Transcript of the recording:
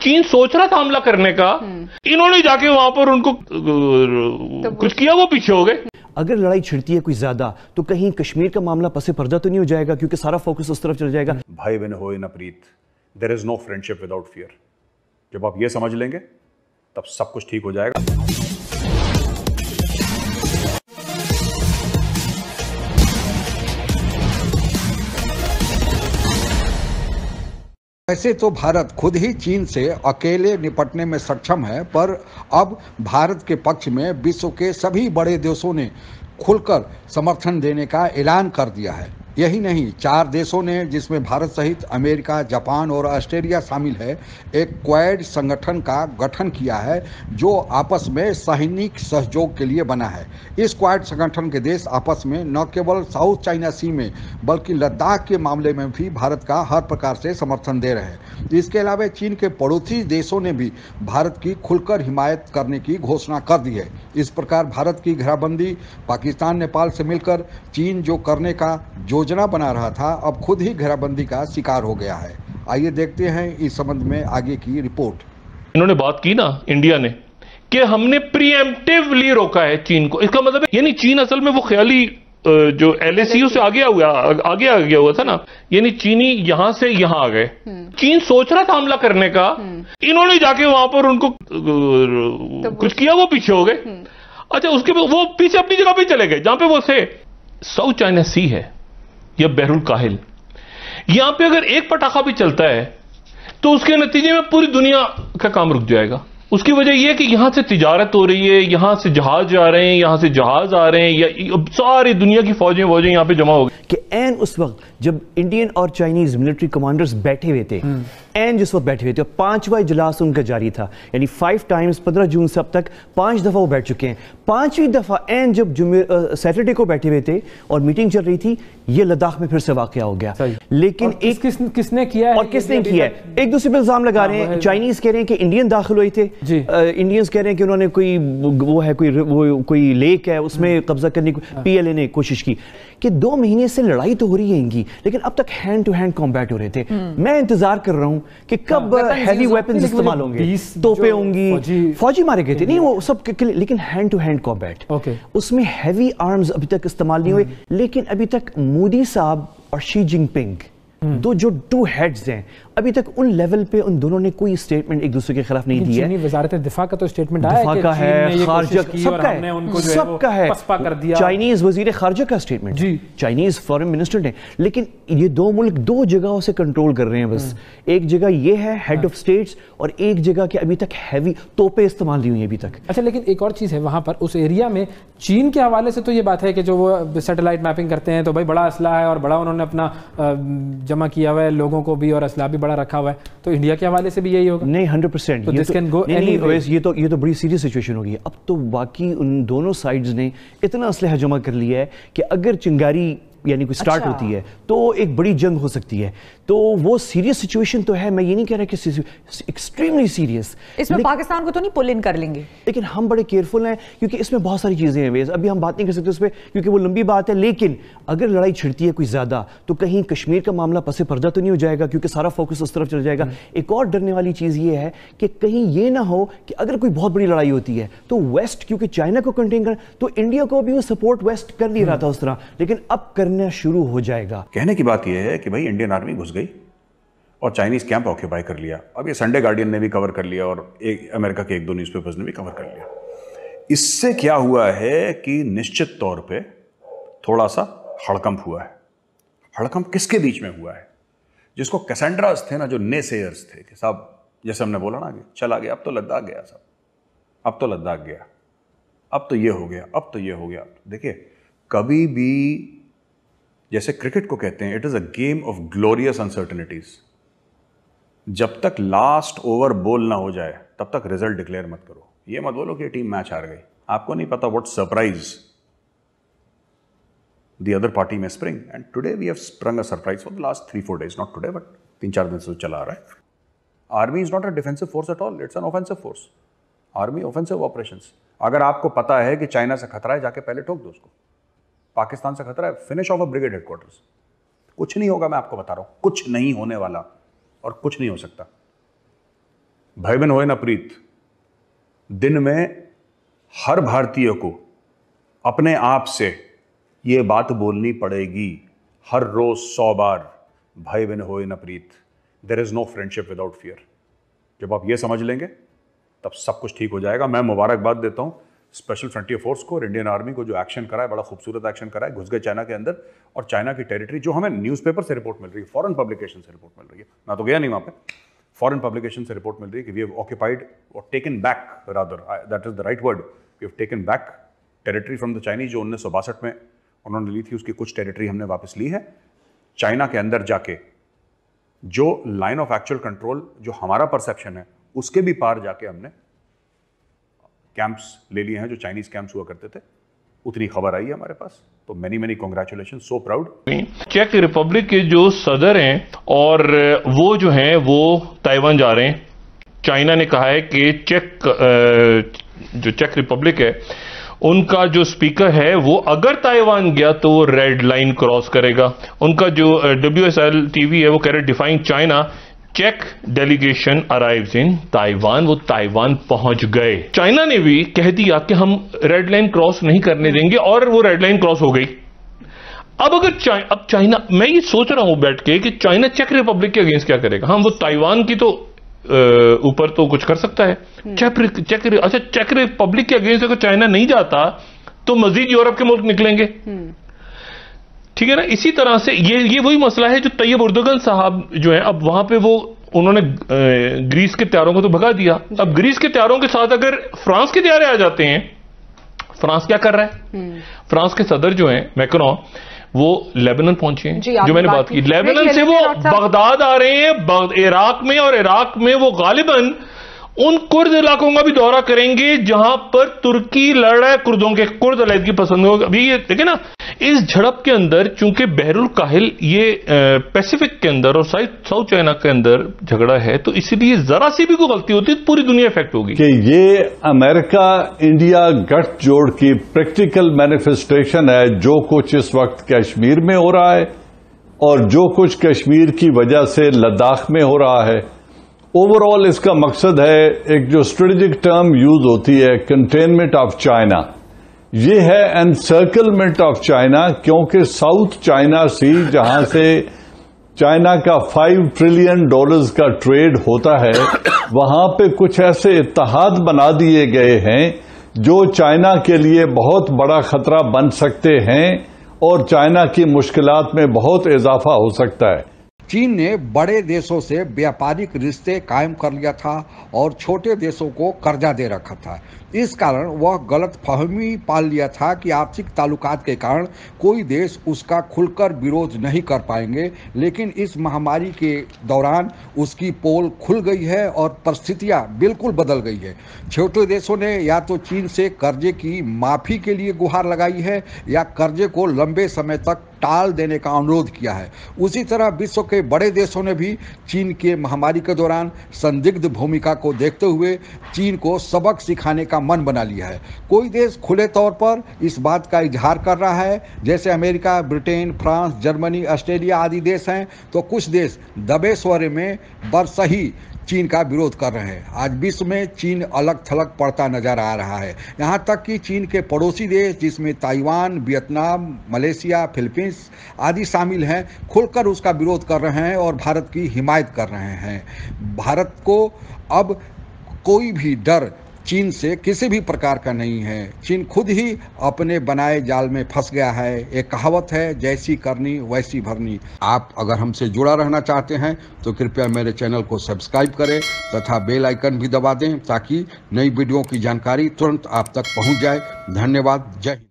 चीन सोच रहा था हमला करने का, इन्होंने जाके वहां पर उनको कुछ किया, वो पीछे हो गए। अगर लड़ाई छिड़ती है कोई ज्यादा तो कहीं कश्मीर का मामला पसे पर्दा तो नहीं हो जाएगा, क्योंकि सारा फोकस उस तरफ चल जाएगा। भाई बहन होए ना प्रीत, there is no friendship without fear. जब आप ये समझ लेंगे तब सब कुछ ठीक हो जाएगा। वैसे तो भारत खुद ही चीन से अकेले निपटने में सक्षम है, पर अब भारत के पक्ष में विश्व के सभी बड़े देशों ने खुलकर समर्थन देने का ऐलान कर दिया है। यही नहीं, 4 देशों ने, जिसमें भारत सहित अमेरिका, जापान और ऑस्ट्रेलिया शामिल है, एक क्वाड संगठन का गठन किया है जो आपस में सैनिक सहयोग के लिए बना है। इस क्वाड संगठन के देश आपस में न केवल साउथ चाइना सी में बल्कि लद्दाख के मामले में भी भारत का हर प्रकार से समर्थन दे रहे हैं। इसके अलावा चीन के पड़ोसी देशों ने भी भारत की खुलकर हिमायत करने की घोषणा कर दी है। इस प्रकार भारत की घेराबंदी पाकिस्तान, नेपाल से मिलकर चीन जो करने का योजना बना रहा था, अब खुद ही घेराबंदी का शिकार हो गया है। आइए देखते हैं इस संबंध में आगे की रिपोर्ट। इन्होंने बात की ना इंडिया ने कि हमने प्रीएम्प्टिवली रोका है चीन को। इसका मतलब है यानी चीन असल में वो ख्याली जो LACU से आगे आ गया हुआ था ना, यानी चीनी यहां से यहां आ गए। चीन सोच रहा था हमला करने का, इन्होंने जाके वहां पर उनको कुछ किया, वो पीछे हो गए। अच्छा, उसके बाद वो पीछे अपनी जगह पे चले गए जहां पे वो थे। साउथ चाइना सी है या बहरुल काहिल, यहां पे अगर एक पटाखा भी चलता है तो उसके नतीजे में पूरी दुनिया का काम रुक जाएगा। उसकी वजह यह है कि यहां से तिजारत हो रही है, यहां से जहाज जा रहे हैं, यहां से जहाज आ रहे हैं, या सारी दुनिया की फौजें यहां पे जमा हो गई। कि एन उस वक्त जब इंडियन और चाइनीज मिलिट्री कमांडर्स बैठे हुए थे, एन जिस वक्त बैठे हुए थे, और 5वां इजलास उनका जारी था, यानी 5 टाइम्स 15 जून से अब तक 5 दफा वो बैठ चुके हैं। 5वीं दफा एन जब सैटरडे को बैठे हुए थे और मीटिंग चल रही थी, ये लद्दाख में फिर से वाकया हो गया। लेकिन किसने किया है और किसने किया है? एक दूसरे पर इल्जाम लगा रहे हैं। चाइनीज कह रहे हैं कि इंडियन दाखिल हुए थे, इंडियंस कह रहे हैं कि उन्होंने कोई लेक है उसमें कब्जा करने की PLA ने कोशिश की। कि 2 महीने से लड़ाई तो हो रही है इनकी, लेकिन अब तक हैंड टू हैंड कॉम्बैट हो रहे थे। मैं इंतजार कर रहा हूं कि कब हैवी वेपन्स इस्तेमाल होंगे, तोपें होंगी, फौजी मारे गए थे, नहीं वो सब, लेकिन हैंड टू हैंड कॉम्बैट, उसमें हैवी आर्म्स अभी तक इस्तेमाल नहीं हुए। लेकिन अभी तक मोदी साहब और शी जिनपिंग जो 2 हेड्स हैं, अभी तक उन लेवल पे उन दोनों ने कोई स्टेटमेंट एक दूसरे के खिलाफ नहीं दिया है। वजारत दिफा का तो स्टेटमेंट आया है कि है, खारजा सबका है, पसपा कर दिया। चाइनीज वजीर खारजा का स्टेटमेंट, चाइनीज फॉरेन मिनिस्टर ने। लेकिन ये 2 मुल्क 2 जगहों से कंट्रोल कर रहे हैं बस। एक जगह ये है हेड ऑफ स्टेट्स, और एक जगह के अभी तक हैवी तोपे इस्तेमाल नहीं हुई अभी तक। अच्छा, लेकिन एक और चीज है वहां पर उस एरिया में चीन के हवाले से तो ये बात है कि जो वो सैटेलाइट मैपिंग करते हैं तो भाई बड़ा असला है और बड़ा उन्होंने अपना जमा किया हुआ है, लोगों को भी और असला भी बड़ा रखा हुआ है। तो इंडिया के हवाले से भी यही होगा? नहीं, 100%। ये तो बड़ी सीरियस सिचुएशन होगी। अब तो बाकी उन दोनों साइड्स ने इतना असलहा जमा कर लिया है कि अगर चिंगारी यानी कोई स्टार्ट होती है तो एक बड़ी जंग हो सकती है। तो वो सीरियस सिचुएशन तो है, मैं ये नहीं कह रहा कि एक्सट्रीमली सीरियस। इसमें पाकिस्तान को तो नहीं पुल इन कर लेंगे, लेकिन हम बड़े केयरफुल हैं क्योंकि इसमें बहुत सारी चीजें हैं। अभी हम बात नहीं कर सकते उस पर क्योंकि वो लंबी बात है। लेकिन अगर लड़ाई छिड़ती है कोई ज्यादा तो कहीं कश्मीर का मामला पसे पर्दा तो नहीं हो जाएगा, क्योंकि सारा फोकस उस तरफ चल जाएगा। एक और डरने वाली चीज ये है कि कहीं ये ना हो कि अगर कोई बहुत बड़ी लड़ाई होती है तो वेस्ट, क्योंकि चाइना को कंटेन कर, तो इंडिया को भी वो सपोर्ट वेस्ट कर नहीं रहा था उस तरह, लेकिन अब करना शुरू हो जाएगा। कहने की बात यह है कि भाई इंडियन आर्मी घुस गई और चाइनीज कैंप ऑक्यूपाई कर लिया। अब ये संडे गार्डियन ने भी कवर कर लिया और अमेरिका के 1-2 न्यूज़पेपर्स ने भी कवर कर लिया। इससे क्या हुआ है कि निश्चित तौर पे थोड़ा सा हड़कंप हुआ है। हड़कंप किसके बीच में हुआ है? जिसको कैसेंड्रास थे ना, जो नेसेयर्स थे कि साहब, जैसे हमने बोला ना कि चला गया, अब तो लद्दाख गया साहब, अब तो लद्दाख गया, अब तो ये हो गया, अब तो ये हो गया। देखिए, कभी भी जैसे क्रिकेट को कहते हैं, it is a game of glorious uncertainties. जब तक लास्ट ओवर बॉल ना हो जाए तब तक रिजल्ट डिक्लेयर मत करो। ये मत बोलो कि टीम मैच हार गई, आपको नहीं पता what surprise the other party में spring. And today we have sprung a surprise for the last 3-4 days, not today but 3-4 दिन से चला आ रहा है। Army is not a defensive force at all, it's an offensive force. Army offensive operations. अगर आपको पता है कि चाइना से खतरा है, जाके पहले ठोक दो उसको। पाकिस्तान से खतरा है, finish of a brigade headquarters. कुछ नहीं होगा, मैं आपको बता रहा हूं, कुछ नहीं होने वाला और कुछ नहीं हो सकता। भाई बहन होए ना प्रीत, दिन में हर भारतीय को अपने आप से ये बात बोलनी पड़ेगी हर रोज 100 बार, भाई बहन होए ना प्रीत, there is no friendship without fear. जब आप ये समझ लेंगे तब सब कुछ ठीक हो जाएगा। मैं मुबारकबाद देता हूं स्पेशल फ्रंटियर फोर्स को और इंडियन आर्मी को, जो एक्शन करा है, बड़ा खूबसूरत एक्शन करा है। घुस गए चाइना के अंदर और चाइना की टेरिटरी, जो हमें न्यूज़पेपर से रिपोर्ट मिल रही है, फॉरेन पब्लिकेशन से रिपोर्ट मिल रही है, मैं तो गया नहीं वहां पे, फॉरेन पब्लिकेशन से रिपोर्ट मिल रही है कि वी हैव ऑक्यूपाइड और taken back, rather that is the right word, we have taken back territory from the Chinese. जो 1962 में उन्होंने ली थी, उसकी कुछ टेरिटरी हमने वापस ली है। चाइना के अंदर जाके जो लाइन ऑफ एक्चुअल कंट्रोल, जो हमारा परसेप्शन है, उसके भी पार जाके हमने कैंप्स ले लिए हैं जो चाइनीज कैंप्स हुआ करते थे। उतनी खबर आई है हमारे पास, तो many many congratulation, so proud. चेक रिपब्लिक के जो सदर हैं और वो जो हैं वो ताइवान जा रहे हैं। चाइना ने कहा है कि जो चेक रिपब्लिक है, उनका जो स्पीकर है वो अगर ताइवान गया तो वो रेड लाइन क्रॉस करेगा। उनका जो WSL टीवी है वो कह रहे डिफाइंग चाइना, चेक डेलीगेशन अराइव्स इन ताइवान। वो ताइवान पहुंच गए। चाइना ने भी कह दिया कि हम रेड लाइन क्रॉस नहीं करने देंगे और वो रेड लाइन क्रॉस हो गई। अब अगर अब चाइना, मैं ये सोच रहा हूं बैठ के कि चाइना चेक रिपब्लिक के अगेंस्ट क्या करेगा। हाँ, वो ताइवान की तो ऊपर तो कुछ कर सकता है। चेक रिपब्लिक के अगेंस्ट अगर चाइना नहीं जाता तो मजीद यूरोप के मुल्क निकलेंगे, ठीक है ना। इसी तरह से ये वही मसला है जो तैयब उर्दुगन साहब जो है, अब वहां पे वो उन्होंने ग्रीस के तैयारों को तो भगा दिया। अब ग्रीस के तैयारों के साथ अगर फ्रांस के तैयारे आ जाते हैं, फ्रांस क्या कर रहा है? फ्रांस के सदर जो हैं मैक्रोन, वो लेबनान पहुंचे हैं, जो मैंने बात की। लेबनान से वो बगदाद आ रहे हैं, इराक में, और इराक में वो गालिबन उन कुर्द इलाकों का भी दौरा करेंगे जहां पर तुर्की लड़ रहा है कुर्दों के, कुर्द अलहदगी पसंद हो। अभी ये देखे ना, इस झड़प के अंदर चूंकि बहरुल काहिल ये पैसिफिक के अंदर और साउथ चाइना के अंदर झगड़ा है, तो इसलिए जरा सी भी कोई गलती होती तो पूरी दुनिया इफेक्ट होगी। कि ये अमेरिका इंडिया गठजोड़ की प्रैक्टिकल मैनिफेस्टेशन है। जो कुछ इस वक्त कश्मीर में हो रहा है और जो कुछ कश्मीर की वजह से लद्दाख में हो रहा है, ओवरऑल इसका मकसद है, एक जो स्ट्रेटेजिक टर्म यूज होती है, कंटेनमेंट ऑफ चाइना, ये है एनसर्कलमेंट ऑफ चाइना। क्योंकि साउथ चाइना सी, जहां से चाइना का $5 ट्रिलियन का ट्रेड होता है, वहां पे कुछ ऐसे इत्तेहाद बना दिए गए हैं जो चाइना के लिए बहुत बड़ा खतरा बन सकते हैं और चाइना की मुश्किलात में बहुत इजाफा हो सकता है। चीन ने बड़े देशों से व्यापारिक रिश्ते कायम कर लिया था और छोटे देशों को कर्जा दे रखा था। इस कारण वह गलतफहमी पाल लिया था कि आर्थिक ताल्लुकात के कारण कोई देश उसका खुलकर विरोध नहीं कर पाएंगे। लेकिन इस महामारी के दौरान उसकी पोल खुल गई है और परिस्थितियां बिल्कुल बदल गई है। छोटे देशों ने या तो चीन से कर्जे की माफी के लिए गुहार लगाई है या कर्जे को लंबे समय तक टाल देने का अनुरोध किया है। उसी तरह विश्व के बड़े देशों ने भी चीन के महामारी के दौरान संदिग्ध भूमिका को देखते हुए चीन को सबक सिखाने का मन बना लिया है। कोई देश खुले तौर पर इस बात का इजहार कर रहा है, जैसे America, Britain, France, Germany, Australia आदि देश हैं, तो कुछ देश दबे स्वर में बरसही चीन का विरोध कर रहे हैं। आज विश्व में चीन अलग थलग पड़ता नजर आ रहा है। यहाँ तक कि चीन के पड़ोसी देश, जिसमें ताइवान, वियतनाम, मलेशिया, फिलीपींस आदि शामिल हैं, खुलकर उसका विरोध कर रहे हैं और भारत की हिमायत कर रहे हैं। भारत को अब कोई भी डर चीन से किसी भी प्रकार का नहीं है। चीन खुद ही अपने बनाए जाल में फंस गया है। एक कहावत है, जैसी करनी वैसी भरनी। आप अगर हमसे जुड़ा रहना चाहते हैं तो कृपया मेरे चैनल को सब्सक्राइब करें तथा बेल आइकन भी दबा दें ताकि नई वीडियो की जानकारी तुरंत आप तक पहुंच जाए। धन्यवाद। जय हिंद।